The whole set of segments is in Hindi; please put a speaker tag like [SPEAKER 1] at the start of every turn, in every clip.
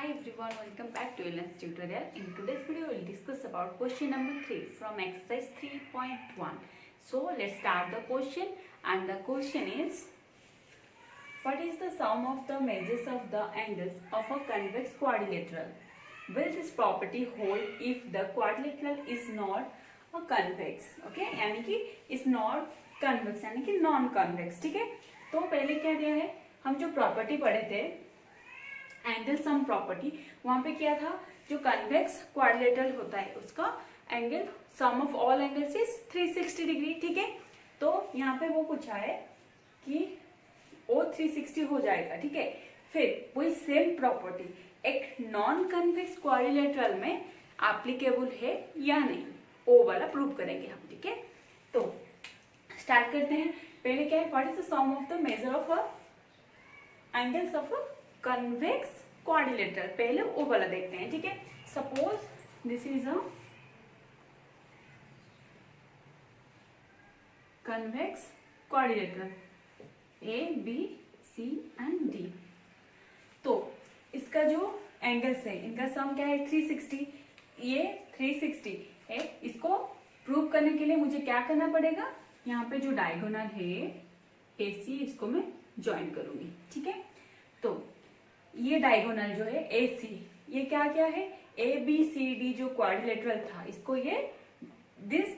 [SPEAKER 1] Hi everyone, welcome back to Ellen's tutorial. In today's video, we'll discuss about question number 3 from exercise 3.1. So let's start the question, and the question is, what is the sum of the measures of the angles of a convex quadrilateral? Will this property hold if the quadrilateral is not a convex? Okay, यानी कि is not convex यानी कि non convex. ठीक है, तो पहले क्या दिया है, हम जो प्रॉपर्टी पढ़े थे एंगल सम प्रॉपर्टी, वहां पे क्या था, जो कन्वेक्स क्वाड्रिलेटरल होता है उसका angle sum of all angles is 360 degree. ठीक है, तो यहाँ पे वो पूछा है कि वो 360 हो जाएगा. ठीक है, फिर वही सेम प्रॉपर्टी एक नॉन कन्वेक्स क्वाड्रिलेटरल में एप्लीकेबल है या नहीं, वो वाला प्रूव करेंगे हम. ठीक है, तो स्टार्ट करते हैं. पहले क्या है, what is the sum of the measure of angles of convex quadrilateral. पहले वो वाला देखते हैं. ठीक है, suppose this is a convex quadrilateral A B C and D. तो इसका जो एंगल्स है इनका सम क्या है, 360. ये 360 है. इसको प्रूव करने के लिए मुझे क्या करना पड़ेगा, यहाँ पे जो डायगोनल है AC इसको मैं ज्वाइन करूंगी. ठीक है, तो ये डायगोनल जो है AC, ये क्या क्या है, ABCD जो क्वाड्रिलेटरल था इसको ये this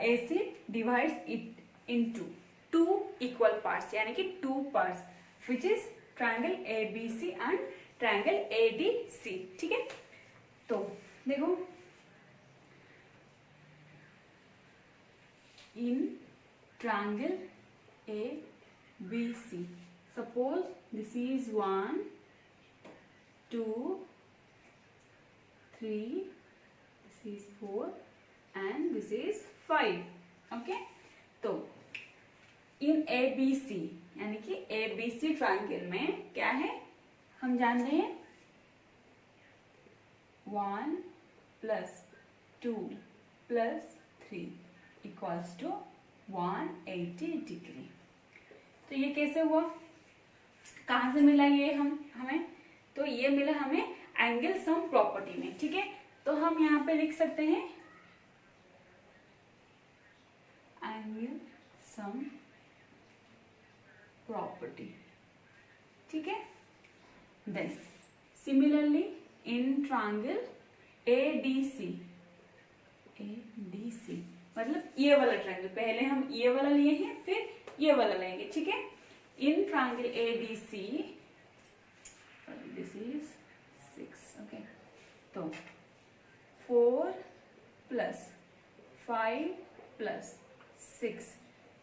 [SPEAKER 1] AC divides it into 2 equal parts, यानी कि 2 parts which is triangle ABC and triangle ADC. ठीक है, तो देखो in triangle ABC, suppose this is 1 2 3, this is 4 and this is 5. okay, तो इन ABC यानी कि ABC ट्रायंगल में क्या है, हम जान रहे हैं 1 + 2 + 3 इक्वल्स टू 180 डिग्री. तो ये कैसे हुआ, कहां से मिला ये हमें, तो ये मिला हमें एंगल सम प्रॉपर्टी में. ठीक है, तो हम यहां पे लिख सकते हैं एंगल सम प्रॉपर्टी. ठीक है, then similarly in triangle ADC मतलब ये वाला ट्रायंगल, पहले हम ये वाला लिए हैं फिर ये वाला लेंगे. ठीक है, in triangle ADC this is 6. Okay, तो 4 + 5 + 6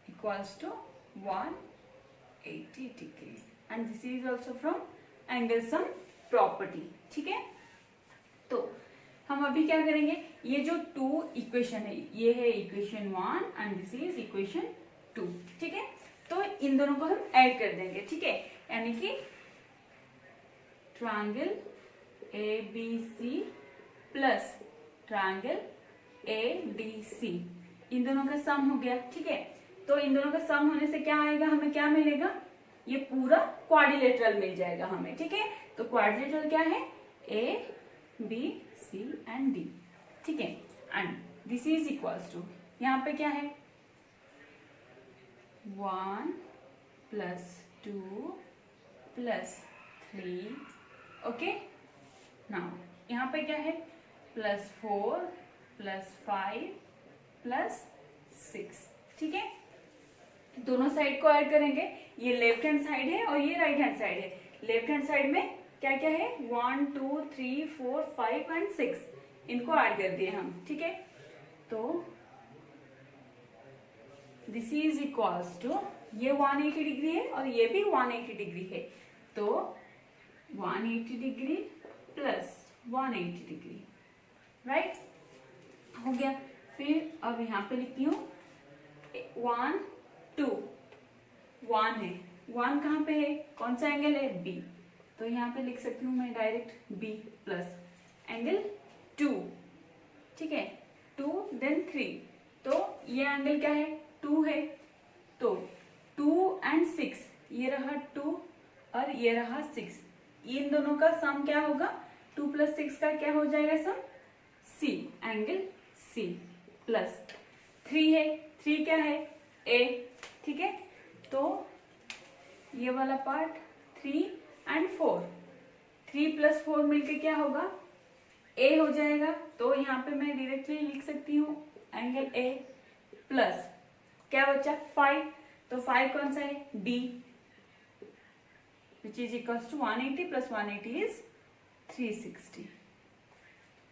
[SPEAKER 1] equals to 180 degree and this is also from angle sum property. ठीक है, तो हम अभी क्या करेंगे, ये जो 2 इक्वेशन है, ये है equation 1 and this is equation 2. ठीक है, तो इन दोनों को हम ऐड कर देंगे. ठीक है, यानी कि triangle ABC plus triangle ADC, इन दोनों का सम हो गया. ठीक है, तो इन दोनों का सम होने से क्या आएगा, हमें क्या मिलेगा, ये पूरा क्वाड्रिलेटरल मिल जाएगा हमें. ठीक है, तो क्वाड्रिलेटरल क्या है, ABC एंड D. ठीक है, and this is equals to, यहाँ पे क्या है 1 + 2 + 3. ओके, नाउ यहाँ पे क्या है +4 + 5 + 6. ठीक है, दोनों साइड को ऐड करेंगे. ये लेफ्ट हैंड साइड है और ये राइट हैंड साइड है. लेफ्ट हैंड साइड में क्या क्या है, 1 2 3 4 5 एंड 6, इनको ऐड कर दिए हम. ठीक है, तो दिस इज इक्वल्स टू, ये 180 डिग्री है और ये भी 180 डिग्री है, तो 180 डिग्री प्लस 180 डिग्री. राइट, हो गया. फिर अब यहाँ पे लिखती हूँ 1 2, 1 है, 1 कहाँ पे है, कौन सा एंगल है, B, तो यहाँ पे लिख सकती हूँ मैं डायरेक्ट B प्लस एंगल 2. ठीक है, 2 देन 3, तो ये एंगल क्या है, 2 है, तो 2 and 6, ये रहा 2 और ये रहा 6, इन दोनों का सम क्या होगा, 2 + 6 का क्या हो जाएगा सम, सी, एंगल सी, प्लस 3 है, 3 क्या है, ए, ठीक है। तो ये वाला पार्ट 3 एंड 4, 3 + 4 मिलके क्या होगा, ए हो जाएगा। तो यहाँ पे मैं डायरेक्टली लिख सकती हूँ एंगल ए, प्लस क्या बचा 5, तो 5 कौन सा है, D, which is equals to 180 plus 180 is 360.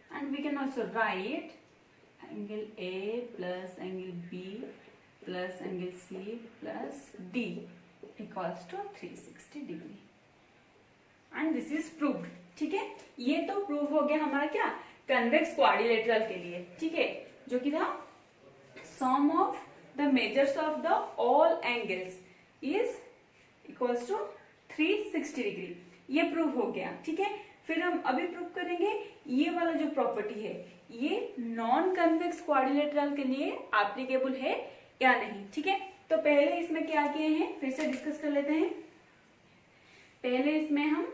[SPEAKER 1] And we can also write angle A plus angle B plus angle C plus D equals to 360 degree. And this is proved. ठीक है, ये तो प्रूव हो गया हमारा क्या, कन्वेक्स क्वाड्रिलेटरल के लिए, ठीक है, जो कि था sum of the measures of the all angles is equals to 360 degree, ये प्रूव हो गया, ठीक है। फिर हम अभी प्रूव करेंगे ये वाला जो प्रॉपर्टी है ये नॉन कन्वेक्स क्वाड्रिलेटरल के लिए एप्लीकेबल है या नहीं, ठीक है। तो पहले इसमें क्या किए हैं फिर से डिस्कस कर लेते हैं। पहले इसमें हम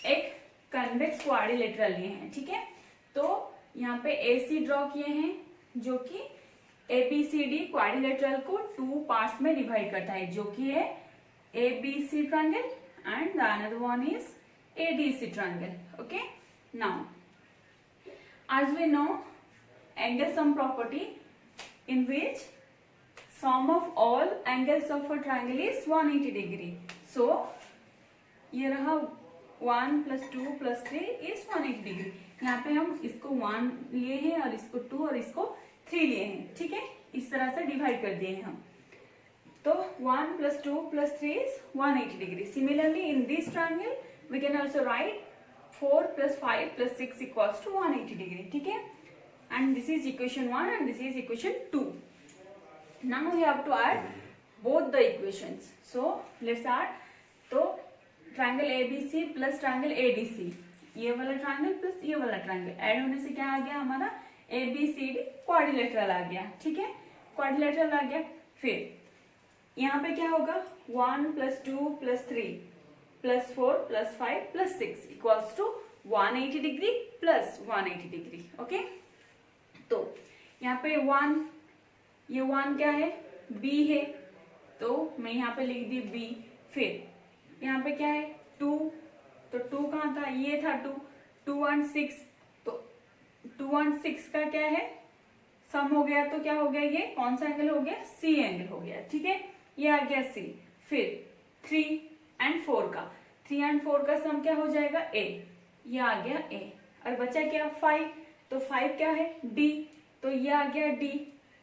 [SPEAKER 1] एक कन्वेक्स क्वाड्रिलेटरल लिए हैं, ठीक है। तो यहाँ पे AC ड्रॉ किए हैं जो कि ABCD क्वाड्रिलेटरल को 2 पार्ट्स में डिवाइड करता है, जो कि है ABC triangle and the another one is ADC triangle. Okay, now as we know angle sum property in which sum of all angles of a triangle is 180 degree. So ये रहा 1 + 2 + 3 is 180 डिग्री। यहाँ पे हम इसको 1 लिए हैं और इसको 2 और इसको 3 लिए हैं, ठीक है, इस तरह से डिवाइड कर दिए हैं हम। तो 1 + 2 + 3 is 180 degree. Similarly, in this triangle, we can also write 4 + 5 + 6 equals to 180 degree. ठीक है? And this is equation 1 and this is equation 2. Now we have to add both the equations. So let's add. तो triangle ABC plus triangle ADC, ये वाला triangle plus ये वाला triangle ऐड होने से क्या आ गया हमारा ABCD क्वाड्रिलेटरल आ गया, ठीक है, क्वाड्रिलेटरल आ गया। फिर यहाँ पे क्या होगा 1 + 2 + 3 + 4 + 5 + 6 equals to 180 degree plus 180 degree. Okay, तो यहाँ पे 1, ये 1 क्या है, B है, तो मैं यहाँ पे लिख दी B। फिर यहाँ पे क्या है 2, तो 2 कहाँ था, ये था 2, 2 and 6, तो 2 and 6 का क्या है सम हो गया, तो क्या हो गया, ये कौन सा एंगल हो गया, C एंगल हो गया, ठीक है, ये आ गया C। फिर 3 and 4 का, 3 and 4 का सम क्या हो जाएगा A, ये आ गया A, और बचा क्या 5, तो 5 क्या है D, तो ये आ गया D,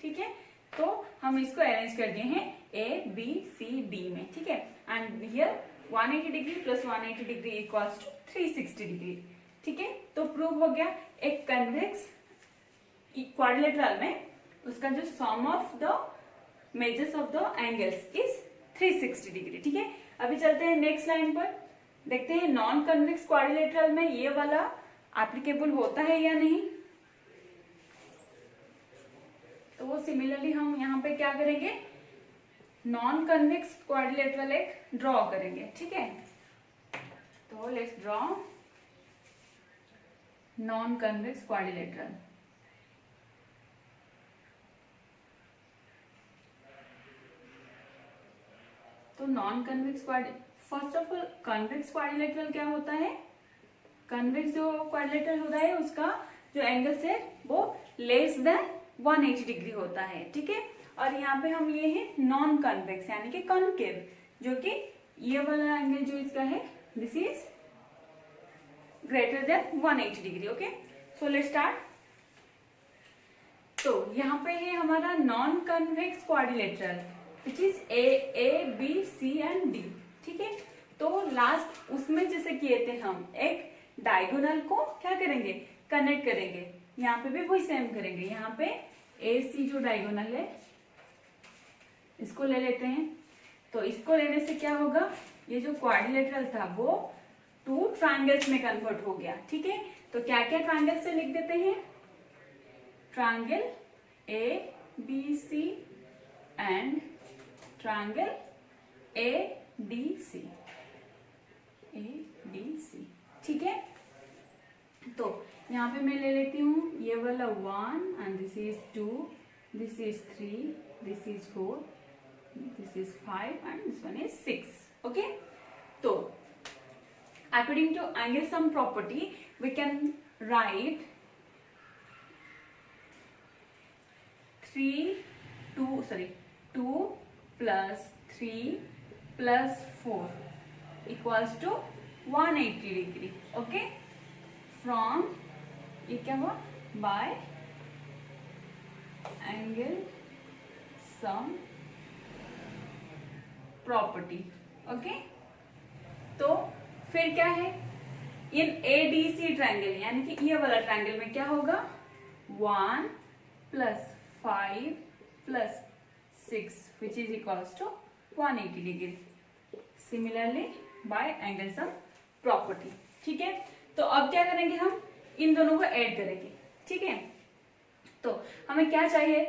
[SPEAKER 1] ठीक है। तो हम इसको अरेंज कर दिए हैं A B C D में, ठीक है, and here 180 degree plus 180 degree equals to 360 degree, ठीक है। तो प्रूव हो गया एक कन्वेक्स क्वाड्रिलेटरल में उसका जो sum of the measures of the angles is 360 degree, ठीक है। अभी चलते हैं नेक्स्ट लाइन पर, देखते हैं नॉन कन्वेक्स क्वाड्रिलेटरल में ये वाला एप्लीकेबल होता है या नहीं। तो वो सिमिलरली हम यहाँ पे क्या करेंगे, नॉन कन्वेक्स क्वाड्रिलेटरल एक ड्रॉ करेंगे, ठीक है। तो let's draw non convex quadrilateral. तो non convex first of all convex quadrilateral क्या होता है, कन्वेक्स जो क्वाड्रिलेटरल होता है उसका जो एंगल्स है वो लेस देन 180 डिग्री होता है, ठीक है। और यहाँ पे हम लिए हैं नॉन कन्वेक्स यानी कि कॉनकेव, जो कि ये वाला एंगल जो इसका है this is greater than 180 degree. Okay, so let's start. तो यहाँ पे है हमारा non convex quadrilateral which is A B C and D, ठीक है। तो लास्ट उसमें जैसे किए थे हम एक डायगोनल को क्या करेंगे, कनेक्ट करेंगे, यहाँ पे भी वही सेम करेंगे। यहाँ पे AC जो डायगोनल है इसको ले लेते हैं, तो इसको लेने से क्या होगा, ये जो क्वाड्रिलेटरल था वो 2 ट्रायंगल्स में कन्वर्ट हो गया, ठीक है। तो क्या क्या ट्रायंगल से लिख देते हैं, triangle ABC and triangle ADC, ADC। ठीक है, तो यहाँ पे मैं ले लेती हूँ ये वाला 1 and this is 2, this is 3, this is 4, this is 5 and this one is 6। Okay, तो according to angle sum property we can write 2 plus 3 plus 4 equals to 180 degree। Okay, from ये क्या हुआ, bye angle sum property. Okay, तो फिर क्या है, इन ADC ट्रायंगल यानी कि ये वाला ट्रायंगल में क्या होगा, 1 plus 5 plus 6 which is equals to 180 degree। Similarly bye angle sum property. ठीक है, तो अब क्या करेंगे, हम इन दोनों को ऐड करेंगे। ठीक है, तो हमें क्या चाहिए,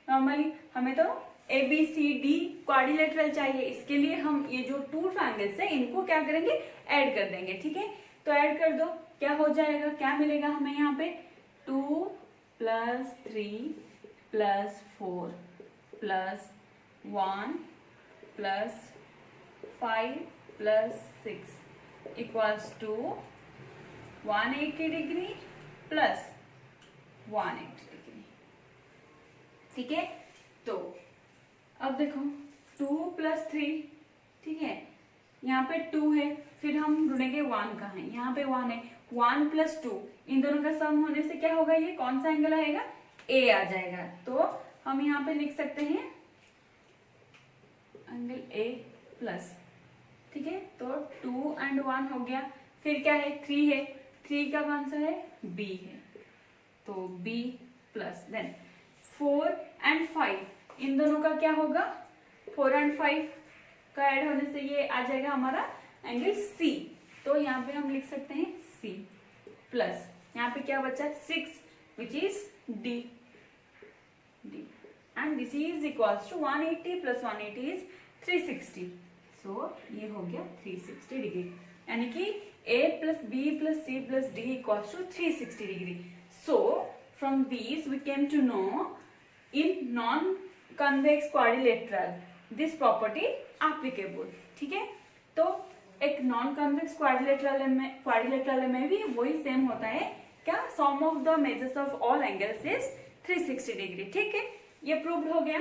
[SPEAKER 1] नॉर्मली हमें तो ABCD क्वाड्रिलेटरल चाहिए। इसके लिए हम ये जो 2 ट्रायंगल्स है इनको क्या करेंगे, ऐड कर देंगे। ठीक है, तो ऐड कर दो, क्या हो जाएगा, क्या मिलेगा हमें यहाँ पे, 2 plus 3 plus 4 plus 1 plus 5 plus 6 equals to 180 degree plus 180 degree। ठीक है, तो अब देखो 2 plus 3, ठीक है, यहाँ पे 2 है, फिर हम ढूंढेंगे 1 कहाँ है, यहाँ पे 1 है, 1 plus 2 इन दोनों का सम होने से क्या होगा, ये कौन सा एंगल आएगा, A आ जाएगा। तो हम यहाँ पे लिख सकते हैं एंगल A प्लस। ठीक है, तो 2 and 1 हो गया, फिर क्या है, 3 है, 3 का कौन सा है, B है, तो B प्लस, देन 4 and 5 इन दोनों का क्या होगा, 4 and 5 का ऐड होने से ये आ जाएगा हमारा एंगल C। तो यहाँ पे हम लिख सकते हैं C प्लस, यहाँ पे क्या बचा, 6 which is D and this is equals to 180 plus 180 is 360। So ये हो गया 360 डिग्री, यानी कि A plus B plus C plus D equals to 360 degree. So from this we came to know in non convex quadrilateral this property applicable. ठीक है, तो एक नॉन कन्वेक्स क्वाड्रिलेटरल में भी वही सेम होता है, क्या, sum of the measures of all angles is 360 degree. ठीक है, ये प्रूव्ड हो गया।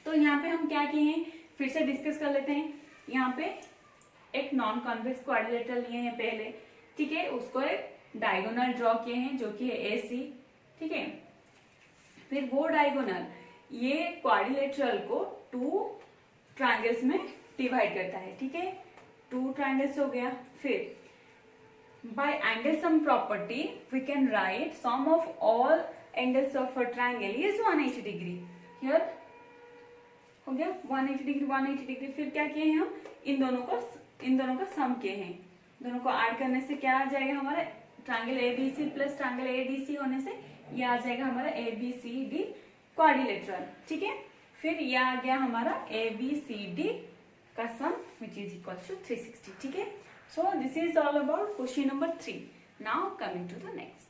[SPEAKER 1] तो यहाँ पे हम क्या किए हैं, फिर से डिस्कस कर लेते हैं। यहाँ पे एक नॉन कन्वेक्स क्वाड्रिलेटरल लिए हैं पहले। ठीक है, उसको एक डायगोनल ड्रॉ किए हैं जो कि है AC। ठीक है, फिर वो डायगोनल ये क्वाड्रिलेटरल को 2 ट्रायंगल्स में डिवाइड करता है। ठीक है, 2 ट्रायंगल्स हो गया। फिर by angle sum property we can write sum of all angles of a triangle is 180 degree. Here हो गया 180 डिग्री, 180 डिग्री। फिर क्या किए हैं हम, इन दोनों का सम किए हैं। दोनों को ऐड करने से क्या आ जाएगा हमारा, triangle ABC plus triangle ADC होने से ये आ जाएगा हमारा ABCD क्वाड्रिलेटरल। ठीक है, फिर ये आ गया हमारा ABCD का sum which is equal to 360। ठीक है, so this is all about question number 3। Now coming to the next.